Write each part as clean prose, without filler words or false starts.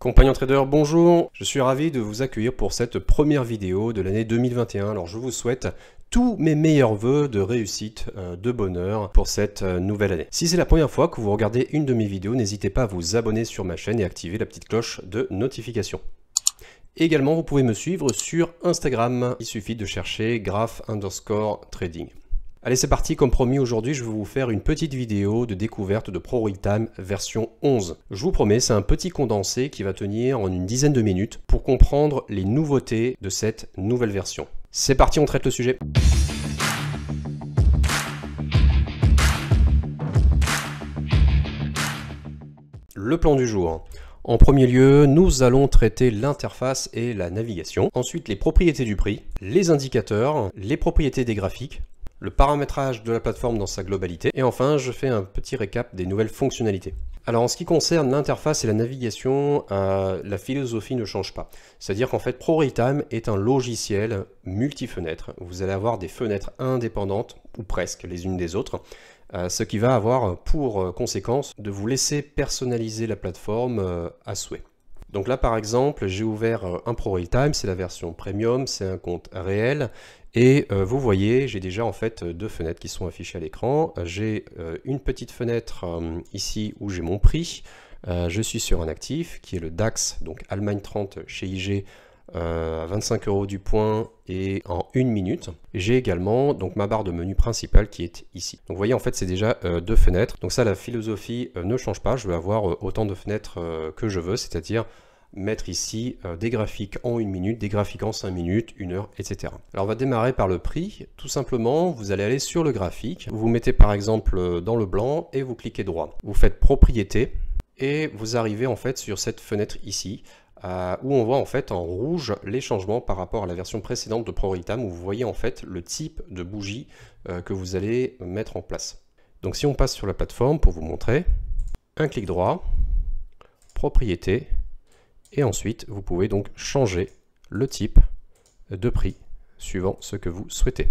Compagnons traders, bonjour, je suis ravi de vous accueillir pour cette première vidéo de l'année 2021. Alors je vous souhaite tous mes meilleurs vœux de réussite, de bonheur pour cette nouvelle année. Si c'est la première fois que vous regardez une de mes vidéos, n'hésitez pas à vous abonner sur ma chaîne et activer la petite cloche de notification. Également, vous pouvez me suivre sur Instagram, il suffit de chercher graph_trading. Allez, c'est parti, comme promis, aujourd'hui je vais vous faire une petite vidéo de découverte de ProRealTime version 11. Je vous promets, c'est un petit condensé qui va tenir en une dizaine de minutes pour comprendre les nouveautés de cette nouvelle version. C'est parti, on traite le sujet. Le plan du jour. En premier lieu, nous allons traiter l'interface et la navigation. Ensuite, les propriétés du prix, les indicateurs, les propriétés des graphiques, le paramétrage de la plateforme dans sa globalité, et enfin je fais un petit récap des nouvelles fonctionnalités. Alors en ce qui concerne l'interface et la navigation, la philosophie ne change pas. C'est-à-dire qu'en fait ProRealTime est un logiciel multi-fenêtres. Vous allez avoir des fenêtres indépendantes, ou presque les unes des autres, ce qui va avoir pour conséquence de vous laisser personnaliser la plateforme à souhait. Donc là par exemple, j'ai ouvert un ProRealTime, c'est la version premium, c'est un compte réel. Et vous voyez, j'ai déjà en fait deux fenêtres qui sont affichées à l'écran. J'ai une petite fenêtre ici où j'ai mon prix. Je suis sur un actif qui est le DAX, donc Allemagne 30 chez IG, à 25 € du point et en 1 minute. J'ai également donc ma barre de menu principale qui est ici. Donc vous voyez en fait c'est déjà deux fenêtres. Donc ça, la philosophie ne change pas. Je vais avoir autant de fenêtres que je veux, c'est-à-dire mettre ici des graphiques en 1 minute, des graphiques en 5 minutes, 1 heure, etc. Alors on va démarrer par le prix. Tout simplement, vous allez aller sur le graphique, vous mettez par exemple dans le blanc et vous cliquez droit. Vous faites propriété et vous arrivez en fait sur cette fenêtre ici où on voit en fait en rouge les changements par rapport à la version précédente de ProRealTime, où vous voyez en fait le type de bougie que vous allez mettre en place. Donc si on passe sur la plateforme pour vous montrer, un clic droit, propriété, et ensuite, vous pouvez donc changer le type de prix suivant ce que vous souhaitez.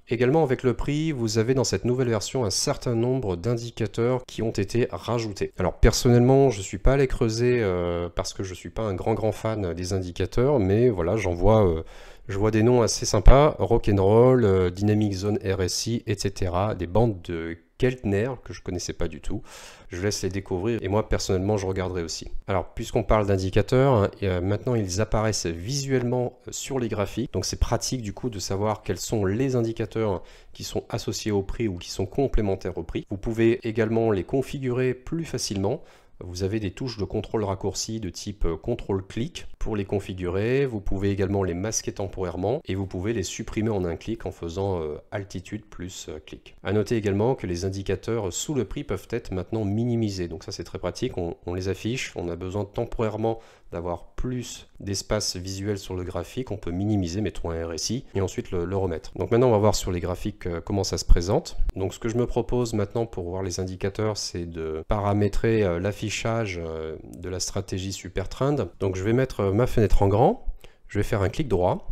Également, avec le prix, vous avez dans cette nouvelle version un certain nombre d'indicateurs qui ont été rajoutés. Alors personnellement, je ne suis pas allé creuser parce que je ne suis pas un grand fan des indicateurs, mais voilà, je vois des noms assez sympas, Rock'n'Roll, Dynamic Zone RSI, etc. Des bandes de Keltner que je ne connaissais pas du tout. Je laisse les découvrir et moi personnellement je regarderai aussi. Alors puisqu'on parle d'indicateurs, maintenant ils apparaissent visuellement sur les graphiques. Donc c'est pratique du coup de savoir quels sont les indicateurs qui sont associés au prix ou qui sont complémentaires au prix. Vous pouvez également les configurer plus facilement. Vous avez des touches de contrôle raccourci de type contrôle-clic pour les configurer. Vous pouvez également les masquer temporairement et vous pouvez les supprimer en un clic en faisant altitude plus clic. A noter également que les indicateurs sous le prix peuvent être maintenant minimisés. Donc ça c'est très pratique, on les affiche, on a besoin temporairement d'avoir plus d'espace visuel sur le graphique, on peut minimiser, mettons un RSI, et ensuite le remettre. Donc maintenant on va voir sur les graphiques comment ça se présente. Donc ce que je me propose maintenant pour voir les indicateurs, c'est de paramétrer l'affichage de la stratégie Super Trend. Donc je vais mettre ma fenêtre en grand, je vais faire un clic droit,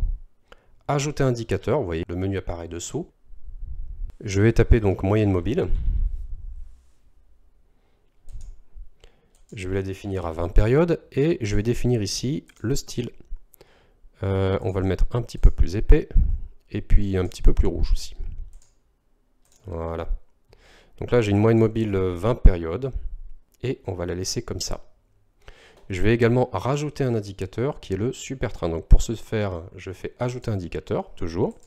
ajouter indicateur, vous voyez le menu apparaît dessous. Je vais taper donc moyenne mobile. Je vais la définir à 20 périodes et je vais définir ici le style. On va le mettre un petit peu plus épais et puis un petit peu plus rouge aussi. Voilà. Donc là j'ai une moyenne mobile 20 périodes et on va la laisser comme ça. Je vais également rajouter un indicateur qui est le Super Trend. Donc pour ce faire, je fais ajouter indicateur, toujours.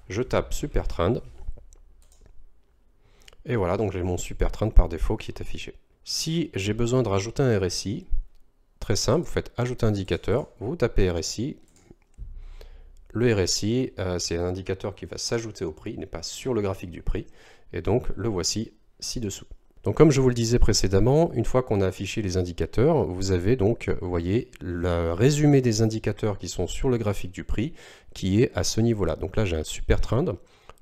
Je tape Super Trend. Et voilà, donc j'ai mon Super Trend par défaut qui est affiché. Si j'ai besoin de rajouter un RSI, très simple, vous faites ajouter indicateur, vous tapez RSI. Le RSI, c'est un indicateur qui va s'ajouter au prix, il n'est pas sur le graphique du prix. Et donc le voici ci-dessous. Donc comme je vous le disais précédemment, une fois qu'on a affiché les indicateurs, vous avez donc, vous voyez, le résumé des indicateurs qui sont sur le graphique du prix, qui est à ce niveau-là. Donc là j'ai un Super Trend,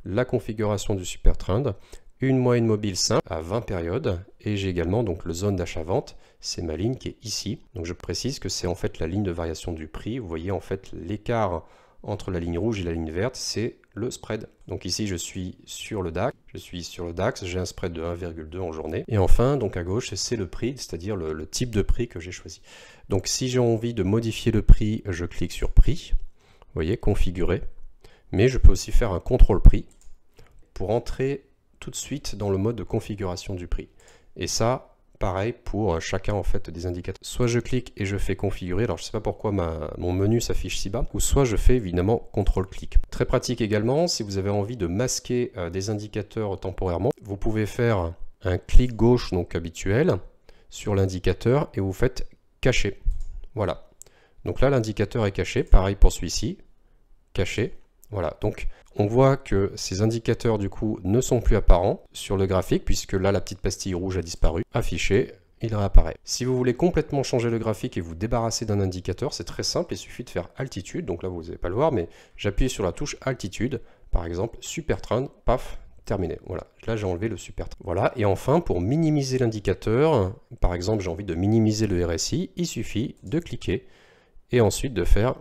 la configuration du Super Trend, une moyenne mobile simple à 20 périodes, et j'ai également donc le zone d'achat-vente, c'est ma ligne qui est ici. Donc je précise que c'est en fait la ligne de variation du prix. Vous voyez en fait l'écart entre la ligne rouge et la ligne verte, c'est le spread. Donc ici, je suis sur le DAX, j'ai un spread de 1,2 en journée. Et enfin, donc à gauche, c'est le prix, c'est-à-dire le type de prix que j'ai choisi. Donc si j'ai envie de modifier le prix, je clique sur prix, vous voyez, configurer. Mais je peux aussi faire un contrôle prix pour entrer tout de suite dans le mode de configuration du prix. Et ça, pareil pour chacun en fait des indicateurs. Soit je clique et je fais configurer, alors je ne sais pas pourquoi mon menu s'affiche si bas, ou soit je fais évidemment CTRL-clic. Très pratique également, si vous avez envie de masquer des indicateurs temporairement, vous pouvez faire un clic gauche donc habituel sur l'indicateur et vous faites cacher. Voilà. Donc là l'indicateur est caché, pareil pour celui-ci, caché. Voilà, donc on voit que ces indicateurs du coup ne sont plus apparents sur le graphique puisque là la petite pastille rouge a disparu. Affiché, il réapparaît. Si vous voulez complètement changer le graphique et vous débarrasser d'un indicateur, c'est très simple, il suffit de faire altitude. Donc là vous n'allez pas le voir, mais j'appuie sur la touche altitude, par exemple super trend, paf, terminé. Voilà, là j'ai enlevé le super trend. Voilà, et enfin pour minimiser l'indicateur, par exemple j'ai envie de minimiser le RSI, il suffit de cliquer et ensuite de faire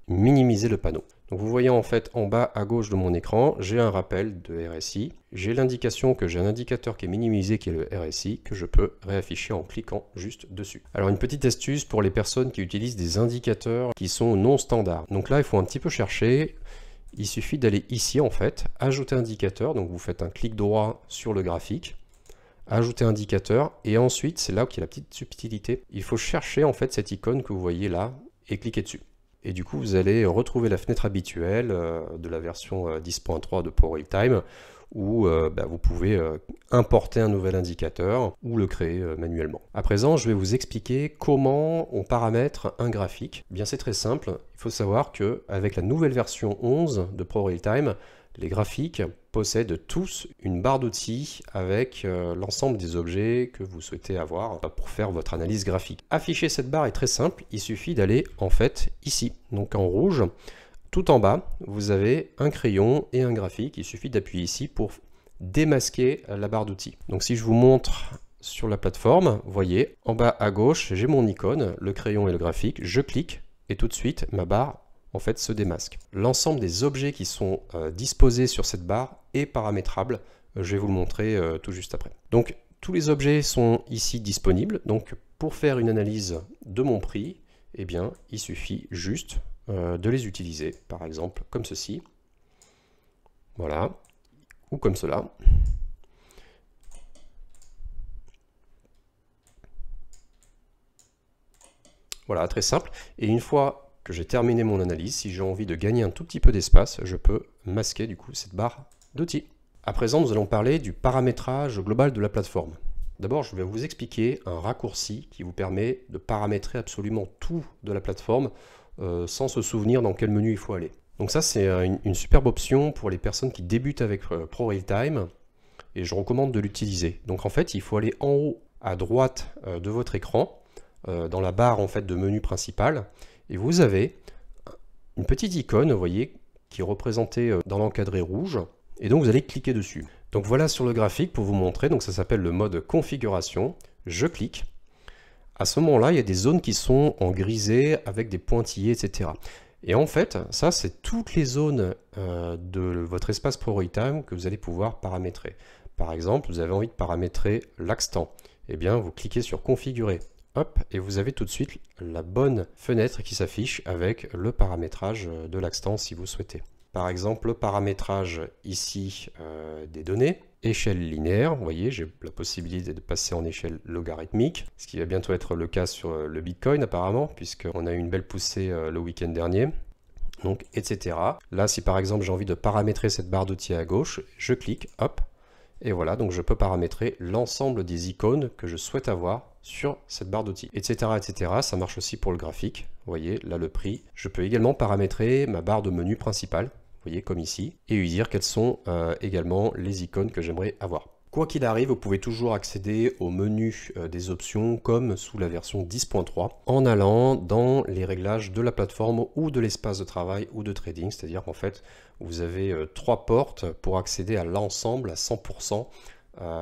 minimiser le panneau. Donc vous voyez en fait en bas à gauche de mon écran, j'ai un rappel de RSI. J'ai l'indication que j'ai un indicateur qui est minimisé qui est le RSI que je peux réafficher en cliquant juste dessus. Alors une petite astuce pour les personnes qui utilisent des indicateurs qui sont non standards. Donc là il faut un petit peu chercher. Il suffit d'aller ici en fait, ajouter indicateur. Donc vous faites un clic droit sur le graphique, ajouter indicateur et ensuite c'est là qu'il y a la petite subtilité. Il faut chercher en fait cette icône que vous voyez là et cliquer dessus. Et du coup, vous allez retrouver la fenêtre habituelle de la version 10.3 de PowerRealTime où vous pouvez importer un nouvel indicateur ou le créer manuellement. À présent, je vais vous expliquer comment on paramètre un graphique. Bien, c'est très simple. Il faut savoir qu'avec la nouvelle version 11 de PowerRealTime, les graphiques possèdent tous une barre d'outils avec l'ensemble des objets que vous souhaitez avoir pour faire votre analyse graphique. Afficher cette barre est très simple, il suffit d'aller en fait ici, donc en rouge. Tout en bas, vous avez un crayon et un graphique, il suffit d'appuyer ici pour démasquer la barre d'outils. Donc si je vous montre sur la plateforme, vous voyez, en bas à gauche, j'ai mon icône, le crayon et le graphique, je clique et tout de suite, ma barre en fait se démasque. L'ensemble des objets qui sont disposés sur cette barre est paramétrable. Je vais vous le montrer tout juste après. Donc tous les objets sont ici disponibles. Donc pour faire une analyse de mon prix, eh bien il suffit juste de les utiliser. Par exemple comme ceci. Voilà. Ou comme cela. Voilà, très simple. Et une fois que j'ai terminé mon analyse, si j'ai envie de gagner un tout petit peu d'espace, je peux masquer du coup cette barre d'outils. À présent, nous allons parler du paramétrage global de la plateforme. D'abord, je vais vous expliquer un raccourci qui vous permet de paramétrer absolument tout de la plateforme sans se souvenir dans quel menu il faut aller. Donc ça, c'est une superbe option pour les personnes qui débutent avec PowerRealTime et je recommande de l'utiliser. Donc en fait, il faut aller en haut à droite de votre écran, dans la barre en fait de menu principal. Et vous avez une petite icône, vous voyez, qui est représentée dans l'encadré rouge. Et donc vous allez cliquer dessus. Donc voilà sur le graphique pour vous montrer. Donc ça s'appelle le mode configuration. Je clique. À ce moment-là, il y a des zones qui sont en grisé avec des pointillés, etc. Et en fait, ça c'est toutes les zones de votre espace PowerRealTime que vous allez pouvoir paramétrer. Par exemple, vous avez envie de paramétrer l'axe temps. Eh bien, vous cliquez sur configurer. Hop, et vous avez tout de suite la bonne fenêtre qui s'affiche avec le paramétrage de l'axe temps si vous souhaitez. Par exemple, le paramétrage ici des données, échelle linéaire, vous voyez, j'ai la possibilité de passer en échelle logarithmique, ce qui va bientôt être le cas sur le Bitcoin apparemment, puisqu'on a eu une belle poussée le week-end dernier, donc etc. Là, si par exemple j'ai envie de paramétrer cette barre d'outils à gauche, je clique, hop, et voilà, donc je peux paramétrer l'ensemble des icônes que je souhaite avoir sur cette barre d'outils, etc., etc. Ça marche aussi pour le graphique. Vous voyez, là le prix. Je peux également paramétrer ma barre de menu principale, vous voyez, comme ici, et lui dire quelles sont également les icônes que j'aimerais avoir. Quoi qu'il arrive, vous pouvez toujours accéder au menu des options comme sous la version 10.3 en allant dans les réglages de la plateforme ou de l'espace de travail ou de trading, c'est-à-dire qu'en fait, vous avez 3 portes pour accéder à l'ensemble, à 100%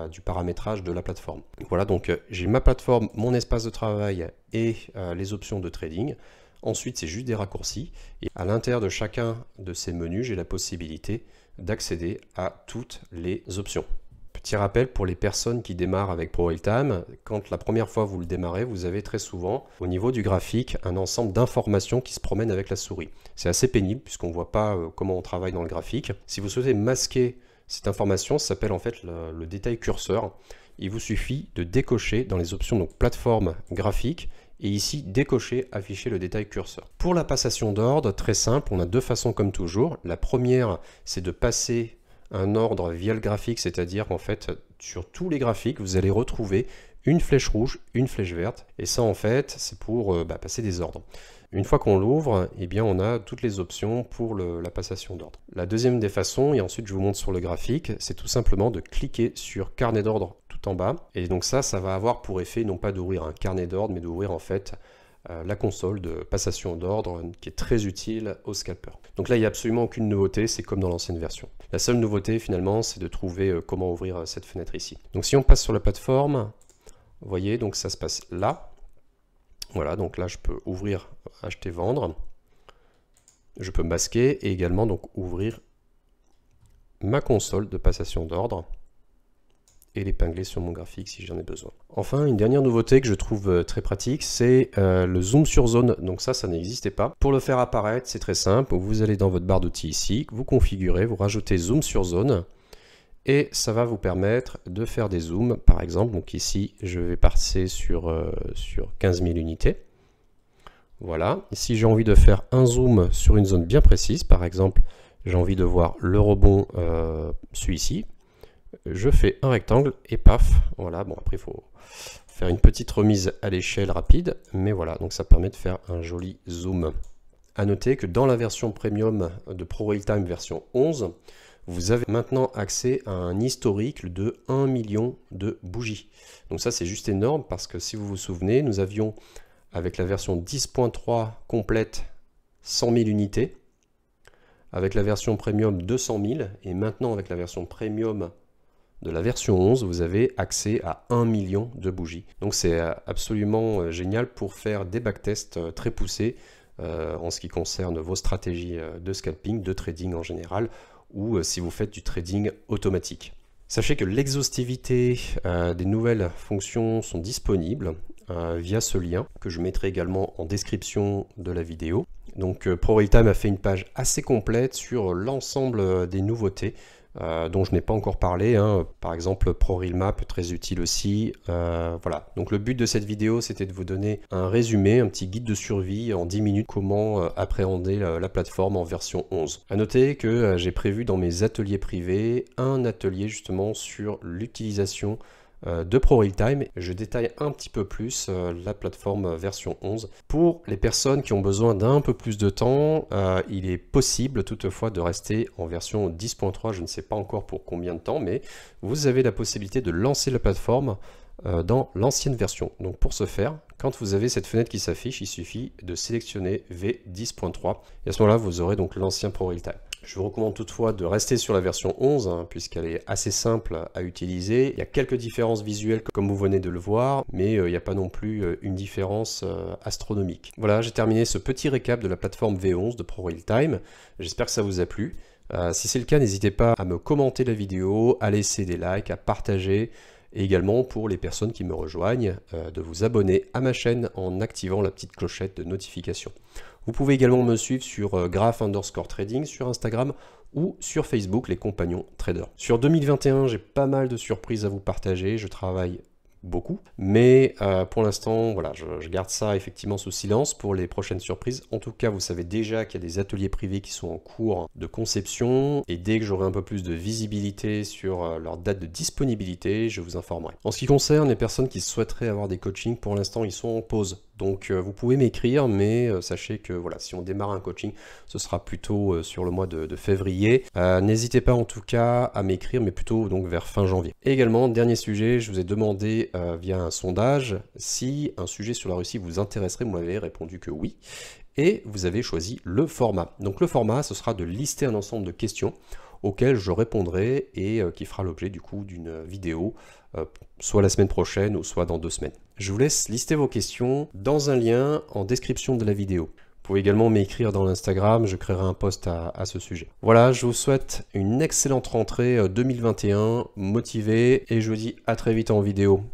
du paramétrage de la plateforme. Voilà, donc j'ai ma plateforme, mon espace de travail et les options de trading. Ensuite, c'est juste des raccourcis. Et à l'intérieur de chacun de ces menus, j'ai la possibilité d'accéder à toutes les options. Petit rappel pour les personnes qui démarrent avec ProRealTime, quand la première fois vous le démarrez, vous avez très souvent au niveau du graphique un ensemble d'informations qui se promènent avec la souris. C'est assez pénible puisqu'on ne voit pas comment on travaille dans le graphique. Si vous souhaitez masquer cette information, ça s'appelle en fait le détail curseur. Il vous suffit de décocher dans les options donc plateforme graphique et ici décocher afficher le détail curseur. Pour la passation d'ordre, très simple, on a deux façons comme toujours. La première, c'est de passer un ordre via le graphique, c'est-à-dire en fait sur tous les graphiques vous allez retrouver une flèche rouge, une flèche verte, et ça en fait c'est pour passer des ordres. Une fois qu'on l'ouvre, eh bien on a toutes les options pour la passation d'ordre. La deuxième des façons, et ensuite je vous montre sur le graphique, c'est tout simplement de cliquer sur carnet d'ordre tout en bas, et donc ça va avoir pour effet non pas d'ouvrir un carnet d'ordre, mais d'ouvrir en fait la console de passation d'ordre qui est très utile au scalper. Donc là il n'y a absolument aucune nouveauté, c'est comme dans l'ancienne version. La seule nouveauté finalement c'est de trouver comment ouvrir cette fenêtre ici. Donc si on passe sur la plateforme, vous voyez donc ça se passe là. Voilà, donc là je peux ouvrir acheter vendre, je peux masquer et également donc ouvrir ma console de passation d'ordre et l'épingler sur mon graphique si j'en ai besoin. Enfin, une dernière nouveauté que je trouve très pratique, c'est le zoom sur zone. Donc ça n'existait pas. Pour le faire apparaître, c'est très simple. Vous allez dans votre barre d'outils ici, vous configurez, vous rajoutez zoom sur zone et ça va vous permettre de faire des zooms. Par exemple, donc ici, je vais passer sur 15 000 unités. Voilà. Si j'ai envie de faire un zoom sur une zone bien précise, par exemple, j'ai envie de voir le rebond celui-ci, je fais un rectangle et paf, voilà, bon après il faut faire une petite remise à l'échelle rapide, mais voilà, donc ça permet de faire un joli zoom. A noter que dans la version premium de ProRealTime version 11, vous avez maintenant accès à un historique de 1 million de bougies. Donc ça c'est juste énorme parce que si vous vous souvenez, nous avions avec la version 10.3 complète 100 000 unités, avec la version premium 200 000, et maintenant avec la version premium de la version 11, vous avez accès à 1 million de bougies. Donc c'est absolument génial pour faire des backtests très poussés en ce qui concerne vos stratégies de scalping, de trading en général, ou si vous faites du trading automatique. Sachez que l'exhaustivité des nouvelles fonctions sont disponibles via ce lien que je mettrai également en description de la vidéo. Donc ProRealTime a fait une page assez complète sur l'ensemble des nouveautés dont je n'ai pas encore parlé, hein. Par exemple ProRealMap, très utile aussi. Voilà, donc le but de cette vidéo c'était de vous donner un résumé, un petit guide de survie en 10 minutes, comment appréhender la plateforme en version 11. A noter que j'ai prévu dans mes ateliers privés un atelier justement sur l'utilisation de ProRealTime. Je détaille un petit peu plus la plateforme version 11. Pour les personnes qui ont besoin d'un peu plus de temps, il est possible toutefois de rester en version 10.3, je ne sais pas encore pour combien de temps, mais vous avez la possibilité de lancer la plateforme dans l'ancienne version. Donc pour ce faire, quand vous avez cette fenêtre qui s'affiche, il suffit de sélectionner V10.3 et à ce moment-là, vous aurez donc l'ancien ProRealTime. Je vous recommande toutefois de rester sur la version 11 hein, puisqu'elle est assez simple à utiliser. Il y a quelques différences visuelles comme vous venez de le voir, mais il n'y a pas non plus une différence astronomique. Voilà, j'ai terminé ce petit récap de la plateforme V11 de ProRealTime. J'espère que ça vous a plu. Si c'est le cas, n'hésitez pas à me commenter la vidéo, à laisser des likes, à partager. Et également pour les personnes qui me rejoignent, de vous abonner à ma chaîne en activant la petite clochette de notification. Vous pouvez également me suivre sur graph_trading sur Instagram ou sur Facebook, les compagnons traders. Sur 2021, j'ai pas mal de surprises à vous partager, je travaille beaucoup, mais pour l'instant, voilà, je garde ça effectivement sous silence pour les prochaines surprises. En tout cas, vous savez déjà qu'il y a des ateliers privés qui sont en cours de conception, et dès que j'aurai un peu plus de visibilité sur leur date de disponibilité, je vous informerai. En ce qui concerne les personnes qui souhaiteraient avoir des coachings, pour l'instant, ils sont en pause. Donc vous pouvez m'écrire, mais sachez que voilà, si on démarre un coaching, ce sera plutôt sur le mois de février. N'hésitez pas en tout cas à m'écrire, mais plutôt donc vers fin janvier. Et également, dernier sujet, je vous ai demandé via un sondage si un sujet sur la Russie vous intéresserait. Vous m'avez répondu que oui. Et vous avez choisi le format. Donc le format, ce sera de lister un ensemble de questions auxquelles je répondrai et qui fera l'objet du coup d'une vidéo, soit la semaine prochaine ou soit dans 2 semaines. Je vous laisse lister vos questions dans un lien en description de la vidéo. Vous pouvez également m'écrire dans l'Instagram, je créerai un post à ce sujet. Voilà, je vous souhaite une excellente rentrée 2021, motivée, et je vous dis à très vite en vidéo.